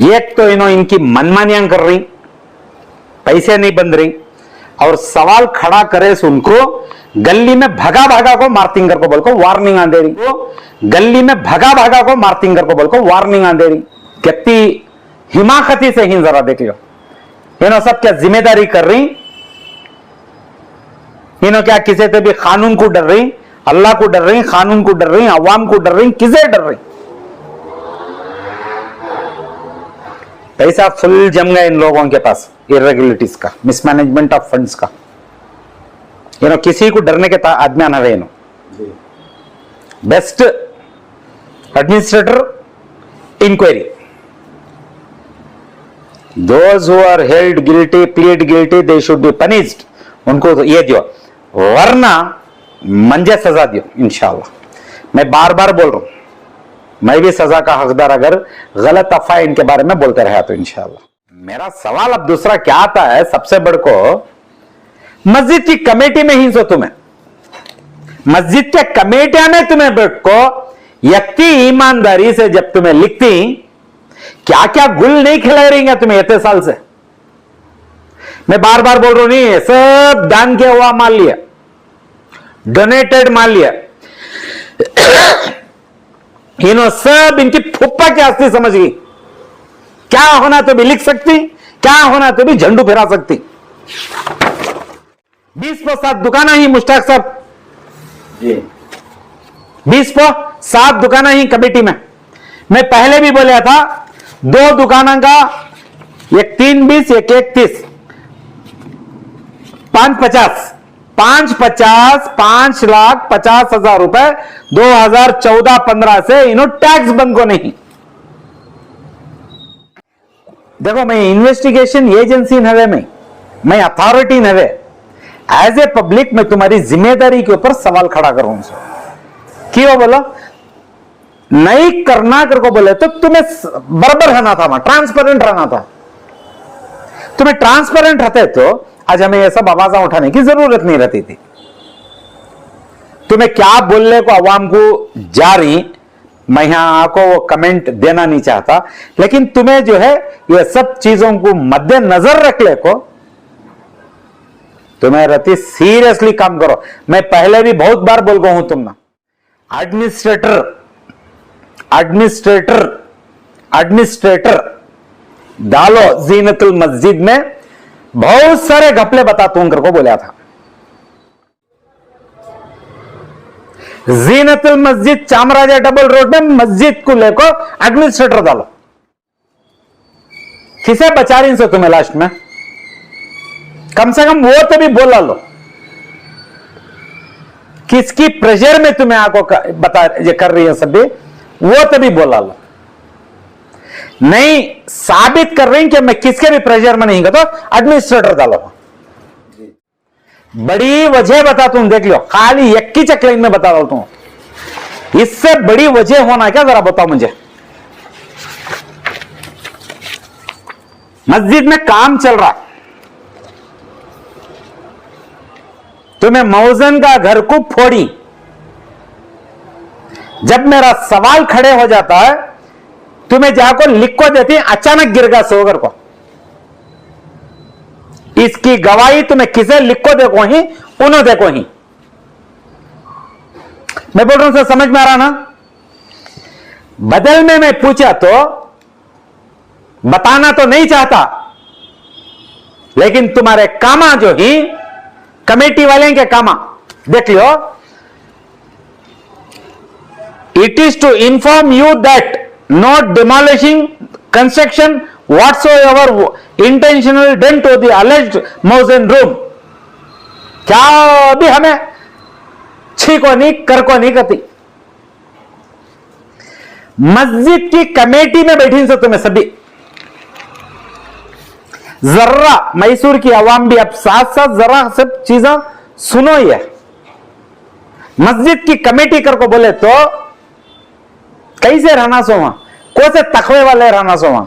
एक तो इनकी मनमानियां कर रही, पैसे नहीं बन रही, और सवाल खड़ा करे उनको गली में भगा भगा को मार्तिंगर को बोलकर वार्निंग आ दे रही, वो गली में भगा भगा को मार्तिंगर को बोलकर वार्निंग आ दे रही। कितनी हिमाकती से ही जरा देख लो, इन्हों सब क्या जिम्मेदारी कर रही, इन्हों क्या किसी से भी कानून को डर रही, अल्लाह को डर रही, कानून को डर रही, अवाम को डर रही, किसे डर रही। पैसा फुल जम गया इन लोगों के पास, इरेगुलरिटीज का, मिसमैनेजमेंट ऑफ फंड्स का। किसी को डरने के आदमी आना रहे। Best administrator inquiry, those who are held guilty, plead guilty, they should be punished. उनको तो ये दियो, वरना मंजे सजा दियो इंशाअल्लाह। मैं बार बार बोल रहा हूं, मैं भी सजा का हकदार अगर गलत अफवाह इनके बारे में बोलते रहा तो इंशाअल्लाह। मेरा सवाल अब दूसरा क्या आता है, सबसे बड़ को मस्जिद की कमेटी में ही सो, तुम्हें मस्जिद के कमेटियां में तुम्हें बैठ को यक्ति ईमानदारी से जब तुम्हें लिखती, क्या क्या गुल नहीं खिला रही हैं तुम्हें इतने साल से। मैं बार बार बोल रहा हूं, नहीं सब दान किया हुआ मान लिया, डोनेटेड मान लिया, इन्हों सब इनकी फुप्पा की आस्ती समझ गई। क्या होना तो भी लिख सकती, क्या होना तो भी झंडू फहरा सकती। 20 दुकाना ही मुश्ताक साहब जी, 20 दुकाना ही कमेटी में। मैं पहले भी बोला था, 2 दुकाना का, एक 320, एक 31, 550, 5,50,000 रुपए 2014-15 से इन्हों टैक्स बंद को नहीं। देखो, मैं इन्वेस्टिगेशन एजेंसी नवे में, मैं अथॉरिटी नवे, एज ए पब्लिक मैं तुम्हारी जिम्मेदारी के ऊपर सवाल खड़ा करूं। क्यों बोलो नहीं करना कर को बोले तो तुम्हें बराबर रहना था, वहां ट्रांसपेरेंट रहना था। तुम्हें ट्रांसपेरेंट रहते तो आज हमें ये सब आवाजा उठाने की जरूरत नहीं रहती थी। तुम्हें क्या बोलने को अवाम को जा रही, मैं यहां को वो कमेंट देना नहीं चाहता, लेकिन तुम्हें जो है ये सब चीजों को मद्देनजर रख ले को तुम्हें रहती सीरियसली काम करो। मैं पहले भी बहुत बार बोल गया हूं, तुम ना एडमिनिस्ट्रेटर डालो जीनतुल मस्जिद में, बहुत सारे घपले बताता हूं करको बोला था। जीनतुल मस्जिद चामराजा डबल रोड में मस्जिद को लेकर एडमिनिस्ट्रेटर डालो। किसे बचा रही से तुम्हें लास्ट में, कम से कम वो तो भी बोला लो, किसकी प्रेशर में तुम्हें आको बता ये कर रही है सभी, वो तो भी बोला लो। नहीं साबित कर रही कि मैं किसके भी प्रेशर में नहीं करता, एडमिनिस्ट्रेटर डालो। बड़ी वजह बताता हूं, देख लो, खाली एक की चकलाइन में बता रहा हूं। इससे बड़ी वजह होना क्या जरा बताओ मुझे। मस्जिद में काम चल रहा, तुम्हें मौजन का घर को फोड़ी, जब मेरा सवाल खड़े हो जाता है तुम्हें जाको लिख को देती, अचानक गिर गया सोगर को। इसकी गवाही तुम्हें किसे लिख को देखो ही, उन्होंने देखो ही। मैं बोल रहा हूं सर, समझ में आ रहा ना। बदल में मैं पूछा तो बताना तो नहीं चाहता, लेकिन तुम्हारे कामा जो ही कमेटी वाले के कामा देख लो, it is to inform you that not demolishing construction whatsoever intentional done to the alleged मौजन रूम। क्या भी हमें छी को नहीं कर को नहीं करती। मस्जिद की कमेटी में बैठी से तुम्हें सभी जर्रा, मैसूर की आवाम भी अब साथ साथ जरा सब चीजें सुनो। ये मस्जिद की कमेटी कर को बोले तो कैसे रहना सो वहां, कौन से तकवे वाले रहना सो वहां।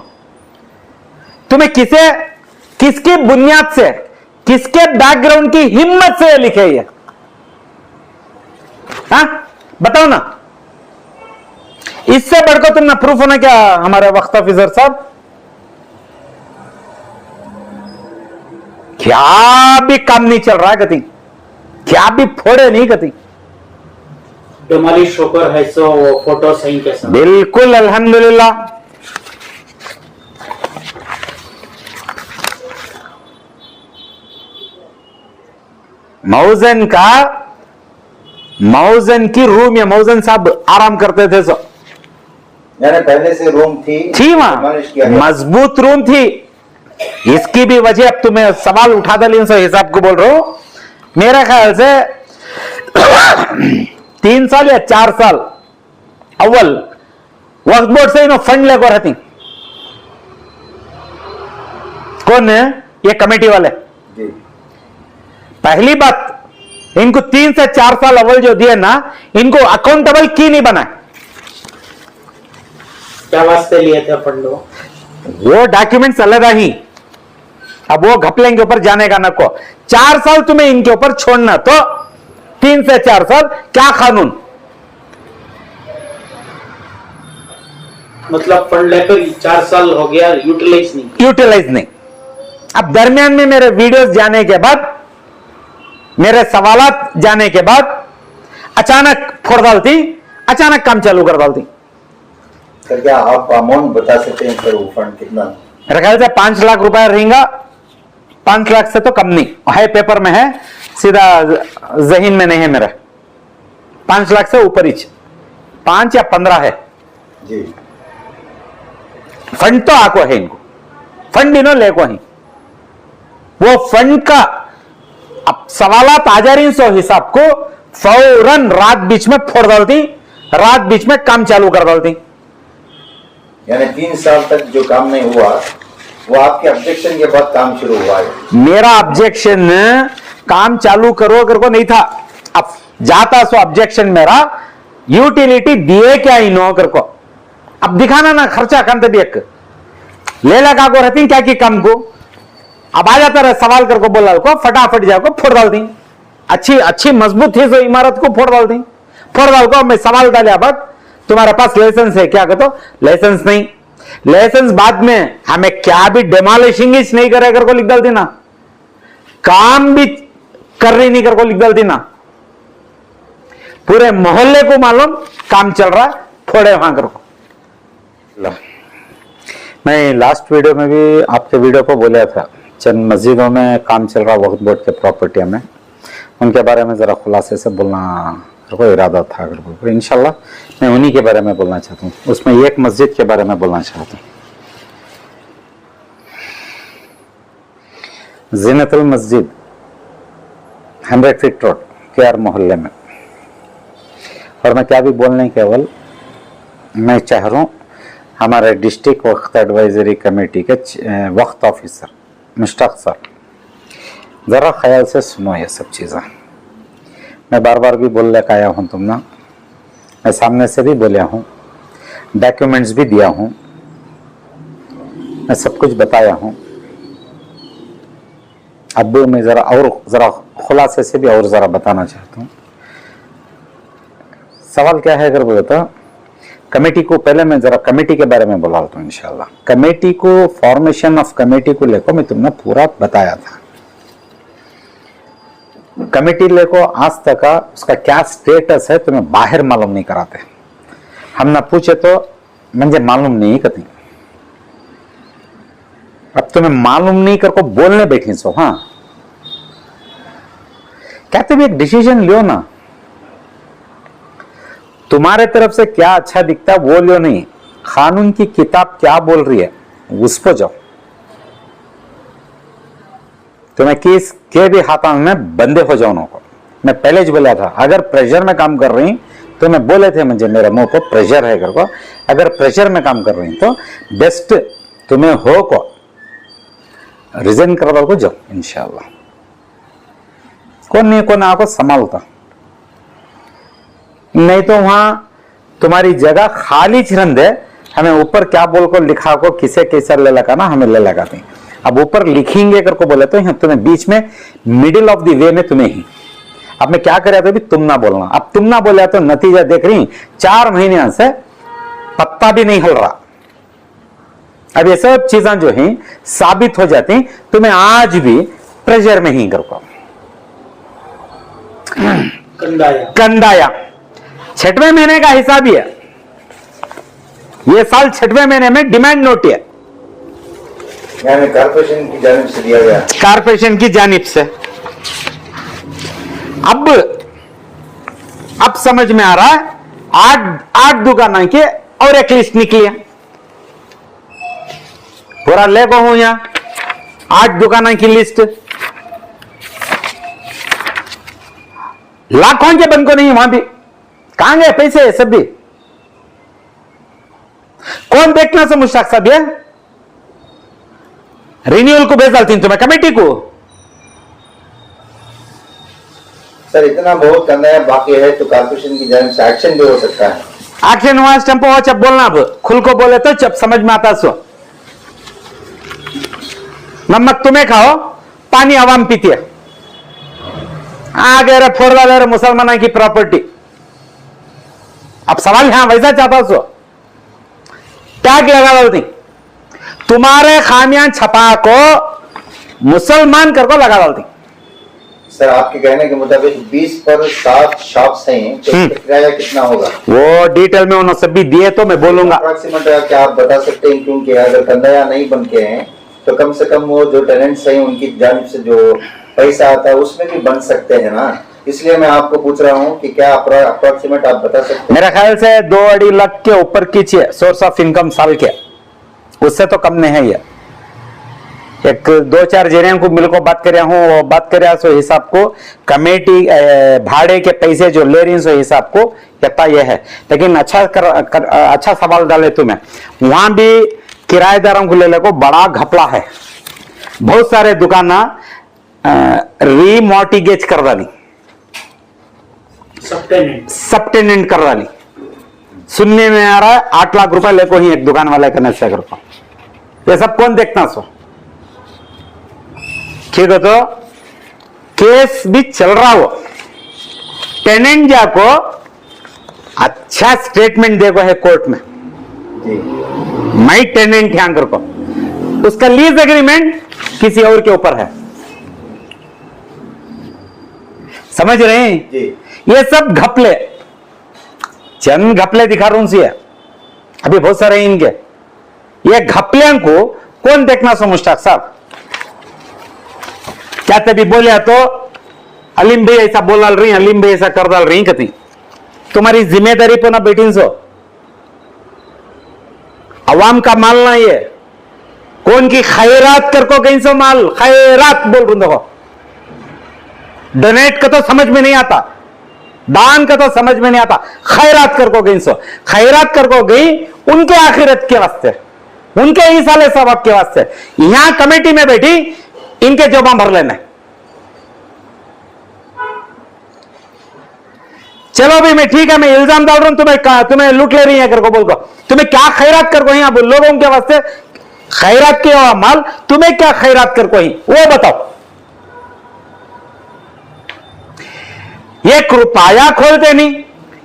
तुम्हें किसकी बुनियाद से, किसके बैकग्राउंड की हिम्मत से लिखे ये, हाँ बताओ ना। इससे बढ़कर तुम ना प्रूफ होना क्या हमारे वक्त ऑफिसर साहब, क्या भी काम नहीं चल रहा कति, क्या भी फोड़े नहीं कति। डिमोलिश होकर है सो फोटो सही कैसा? बिल्कुल अल्हम्दुलिल्लाह। मौजन की रूम या मौजन साहब आराम करते थे सो, यानी पहले से रूम थी वहां मजबूत रूम थी। इसकी भी वजह अब तुम्हें सवाल उठा दलीन सो हिसाब को बोल रहा हूं। मेरा ख्याल से 3 साल या 4 साल अव्वल वक्त बोर्ड से इन्होंने फंड लेकर रहती। कौन है ये कमेटी वाले? जी। पहली बात, इनको 3 से 4 साल अव्वल जो दिए ना, इनको अकाउंटेबल की नहीं बना। क्या वास्ते लिए थे फंड? वो डॉक्यूमेंट्स अलग ही, अब वो घपले के ऊपर जाने का नको। 4 साल तुम्हें इनके ऊपर छोड़ना, तो 3 से 4 साल क्या कानून? मतलब फंड लेकर 4 साल हो गया, यूटिलाइज नहीं। अब दरमियान में मेरे वीडियोस जाने के बाद, मेरे सवालात जाने के बाद अचानक फोड़ डालती, अचानक काम चालू कर डालती। सर क्या आप अमाउंट बता सकते हैं सर, वो फंड कितना? मेरे ख्याल से 5 लाख रुपया रहेगा। 5 लाख से तो कम नहीं है, पेपर में है, सीधा जहीन में नहीं है मेरा। 5 लाख से ऊपर ही 5 या 15 है जी। फंड तो आको है इनको, फंड इन्हों लेको ही। वो फंड का अब सवालात आ जा रही सो हिसाब को फौरन रात बीच में फोड़ डालती, रात बीच में काम चालू कर डालती। यानी 3 साल तक जो काम नहीं हुआ, वो आपके ऑब्जेक्शन के बाद काम शुरू हुआ है। मेरा ऑब्जेक्शन काम चालू करो कर को नहीं था। अब जाता सो ऑब्जेक्शन मेरा यूटिलिटी दिए क्या इनो कर को, अब दिखाना ना खर्चा करते भी एक ले लगा को रहती क्या की काम को। अब आ जाता रहे सवाल कर को बोला को फटाफट जाको फोड़ डाल दी। अच्छी मजबूत थी सो इमारत को फोड़ डाल दी। फोड़ डाल को मैं सवाल डाले, अब तुम्हारे पास लाइसेंस है क्या? कहते लाइसेंस नहीं। लाइसेंस बाद में हमें क्या भी डेमोलिशिंग नहीं करे कर को लिख डालती ना, काम भी कर रही नहीं कर को लिख डालती ना। पूरे मोहल्ले को मालूम काम चल रहा है, फोड़े वहां कर को। मैं लास्ट वीडियो में भी आपके वीडियो को बोला था, चंद मस्जिदों में काम चल रहा वक्फ बोर्ड के प्रॉपर्टी में, उनके बारे में जरा खुलासे से बोलना को इरादा था। अगर इंशाल्लाह मैं उन्हीं के बारे में बोलना चाहता हूँ। उसमें एक मस्जिद के बारे में बोलना चाहता हूँ, ज़ीनतुल मस्जिद 100 फीट रोड KR मोहल्ले में। और मैं क्या भी बोलने केवल मैं चाह रहा हूँ हमारे डिस्ट्रिक्ट वक्फ एडवाइजरी कमेटी के वक्फ ऑफिसर मुश्ताक सर, ज़रा ख्याल से सुनो ये सब चीज़ें। मैं बार बार भी बोल लेकर आया हूँ तुम ना, मैं सामने से भी बोलिया हूँ, डॉक्यूमेंट्स भी दिया हूँ, मैं सब कुछ बताया हूँ। अब भी मैं ज़रा खुलासे से भी और ज़रा बताना चाहता हूँ। सवाल क्या है अगर बोले तो कमेटी को, पहले मैं जरा कमेटी के बारे में बोला हूँ इंशाल्लाह। कमेटी को, फॉर्मेशन ऑफ कमेटी को लेकर मैं तुमने पूरा बताया था। कमेटी लेको आज तक का उसका क्या स्टेटस है तुम्हें बाहर मालूम नहीं कराते। हम ना पूछे तो मुझे मालूम नहीं कती। अब तुम्हें मालूम नहीं कर को बोलने बैठी सो। हाँ, क्या तुम एक डिसीजन लियो ना, तुम्हारे तरफ से क्या अच्छा दिखता वो लियो नहीं, कानून की किताब क्या बोल रही है उस पर जाओ। तुम्हें केस के भी हाथों में बंदे हो जाओ को। मैं पहले ही बोला था अगर प्रेशर में काम कर रही तो मैं बोले थे मुझे मेरे मुंह पर प्रेशर है कर को, अगर प्रेशर में काम कर रही तो बेस्ट तुम्हें हो को रिजाइन करवा को जाओ इंशाल्लाह। कौन नहीं कौन आपको संभालता, नहीं तो वहां तुम्हारी जगह खाली छिरन दे। हमें ऊपर क्या बोल को लिखा को किसे कैसे ले लगा ना, हमें ले लगाते हैं। अब ऊपर लिखेंगे कर को बोले तो तुम्हें बीच में मिडिल ऑफ द वे में तुम्हें ही। अब मैं क्या कर रहा था, तुम ना बोलना। अब तुम ना बोले तो नतीजा देख रही 4 महीने से पत्ता भी नहीं हिल रहा। अब ये सब चीजें जो हैं साबित हो जाती, तुम्हें आज भी प्रेशर में ही कर को कंदाया कंदाया 6वें महीने का हिसाब ही है। ये साल 6वें महीने में डिमांड नोट है, यानी कॉर्पोरेशन की जानिब से दिया गया। कारपोरेशन की जानिब से। अब समझ में आ रहा है, 8 दुकान के और एक लिस्ट निकली है। पूरा लेको हूं यहां 8 दुकान की लिस्ट, लाखों के बन को नहीं, वहां भी कहां गए पैसे सब भी? कौन देखना से मुश्ताक साहब? ये रिन्यूअल को भेज डालती तुम्हें कमेटी को। सर इतना बहुत करना है बाकी है तो कॉर्पोरेशन की जानिब से एक्शन भी हो सकता है। एक्शन हुआ स्टम्पो हो चप बोलना, अब खुल को बोले तो चप समझ में आता सो। नमक तुम्हें खाओ, पानी आवाम पीती है। आ गए रे फोड़ डाले रे मुसलमाना की प्रॉपर्टी। अब सवाल यहां वैसा चाहता सो, टैग लगा डालती, तुम्हारे खामियां छपा को मुसलमान कर को लगा डालती। सर आपके कहने के मुताबिक 20 पर 7 शॉप्स हैं तो इसका किराया कितना होगा? वो डिटेल में उन्होंने सब भी दिए तो मैं बोलूंगा। अप्रोक्सीमेट क्या आप बता सकते हैं? क्योंकि अगर कंदाया नहीं बन के हैं तो कम से कम वो जो टेनेंट्स हैं उनकी जानिब से जो पैसा आता है उसमें भी बन सकते हैं ना, इसलिए मैं आपको पूछ रहा हूं कि क्या अप्रोक्सीमेट आप बता सकते हैं? मेरे ख्याल से 2-2.5 लाख के ऊपर की सोर्स ऑफ इनकम साल के, उससे तो कम नहीं है। ये एक 2-4 जरिया को मिल को बात कर रहा हूं, वो बात कर रहा सो हिसाब को कमेटी भाड़े के पैसे जो ले रही सो हिसाब को कहता यह है। लेकिन अच्छा सवाल डाले तुम्हें, वहां भी किराएदारों को ले को बड़ा घपला है। बहुत सारे दुकान रीमॉर्टिगेज कर डाली, सबटेनेंट कर डाली। सुनने में आ रहा है 8 लाख रुपए लेको ही एक दुकान वाले का नशा करता। ये सब कौन देखना सो? ठीक है, तो केस भी चल रहा हो, टेनेंट जाको अच्छा स्टेटमेंट देखो है कोर्ट में, मैं टेनेंट ध्यान कर को, उसका लीज एग्रीमेंट किसी और के ऊपर है। समझ रहे हैं? जी। ये सब घपले, चंद घपले दिखा रहा हूं सी है, अभी बहुत सारे हैं इनके। ये घपले को कौन देखना सो मुश्ताक साहब? क्या तभी बोले तो अलीम भाई ऐसा बोल डाल रही, अलीम भाई ऐसा कर डाल रही, कती तुम्हारी जिम्मेदारी पर ना बैठी सो। अवाम का माल ना ये, कौन की खैरात कर को कहीं सो माल, खैरात बोल रहा देखो। डोनेट का तो समझ में नहीं आता, दान का तो समझ में नहीं आता, खैरात कर को गई सो। खैरात कर को गई उनके आखिरत के वास्ते, उनके ही साले सवाब के वास्ते। यहां कमेटी में बैठी इनके जवाब भर लेना। चलो भी मैं ठीक है, मैं इल्जाम डाल रहा हूं तुम्हें लूट ले रही है कर को बोल को। तुम्हें क्या खैरात कर को यहां लोगों के वास्ते खैरात के माल, तुम्हें क्या खैरात कर को ही वो बताओ। एक रुपया खोलते नहीं।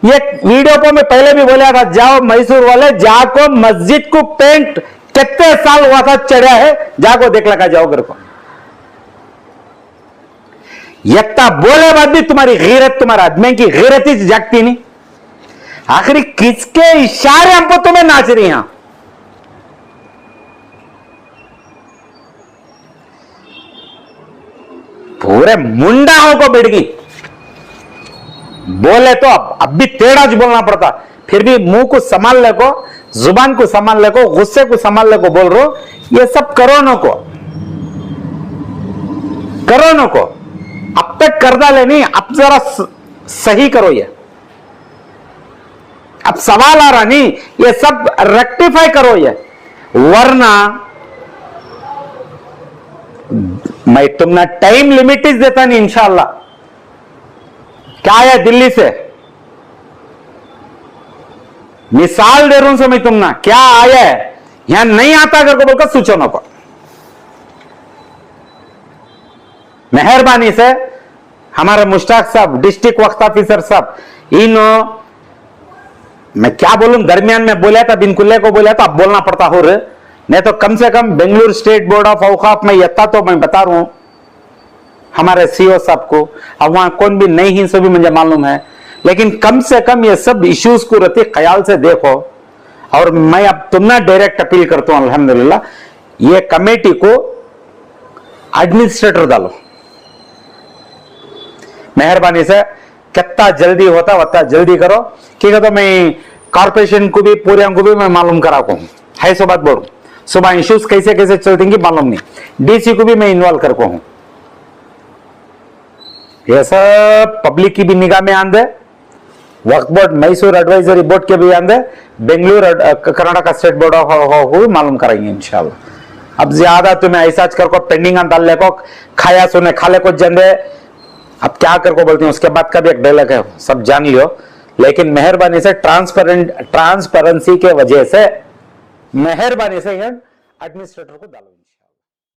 ये वीडियो को मैं पहले भी बोला था, जाओ मैसूर वाले जाको मस्जिद को पेंट कितने साल हुआ था चढ़ा है, जाको देख लगा जाओ घर को। यत्ता बोले बाद भी तुम्हारी गैरत, तुम्हारा आदमी की गैरत ही जागती नहीं। आखिर किसके इशारे हमको तुम्हें नाच रही हैं? पूरे मुंडाओं को बैठ गई। बोले तो अब भी तेड़ा बोलना पड़ता, फिर भी मुंह को संभाल ले को, जुबान को संभाल ले को, गुस्से को संभाल ले को बोल रहे हो। ये सब करोनों को अब तक कर डाले नहीं, अब जरा सही करो। ये अब सवाल आ रहा नहीं, ये सब रेक्टिफाई करो ये, वरना मैं तुमने टाइम लिमिट देता नहीं। इंशाअल्लाह क्या आया दिल्ली से, मिसाल दे रहा हूं मैं तुमने, क्या आया है यहां नहीं आता करके बोलकर सूचना को। मेहरबानी से हमारे मुश्ताक साहब, डिस्ट्रिक्ट वक्फ ऑफिसर साहब, इन मैं क्या बोलूं, दरमियान में बोला था, बिनकुल्ले को बोला था, अब बोलना पड़ता हो रहा, नहीं तो कम से कम बेंगलुरु स्टेट बोर्ड ऑफ औकाफ में यत्ता तो मैं बता रहा हूं हमारे सीओ साहब को, अब वहां कौन भी नहीं ही सो भी मुझे मालूम है, लेकिन कम से कम ये सब इश्यूज को रहते ख्याल से देखो। और मैं अब तुमने डायरेक्ट अपील करता हूं अल्हम्दुलिल्लाह, ये कमेटी को एडमिनिस्ट्रेटर डालो, मेहरबानी से कितना जल्दी होता उतना जल्दी करो। क्योंकि तो मैं कॉर्पोरेशन को भी पूरे को भी मैं मालूम करा को हूं, है सो बात बोलूं, सुबह इश्यूज कैसे कैसे चलते हैं मालूम नहीं, डीसी को भी मैं इन्वॉल्व कर को हूं। ये सब पब्लिक की भी निगाह में आंदे, वक्फ बोर्ड मैसूर एडवाइजरी बोर्ड के भी आंदे, बेंगलुरु कर्नाटक स्टेट बोर्ड हो मालूम कराएंगे इंशाल्लाह। अब ज्यादा तुम्हें ऐसा कर को पेंडिंग डाल ले को खाया सुने खाले को जंदे, अब क्या कर को बोलती हूँ उसके बाद का भी एक डायलॉग है, सब जान लियो। लेकिन मेहरबानी से ट्रांसपेरेंसी के वजह से मेहरबानी से एडमिनिस्ट्रेटर को डालो।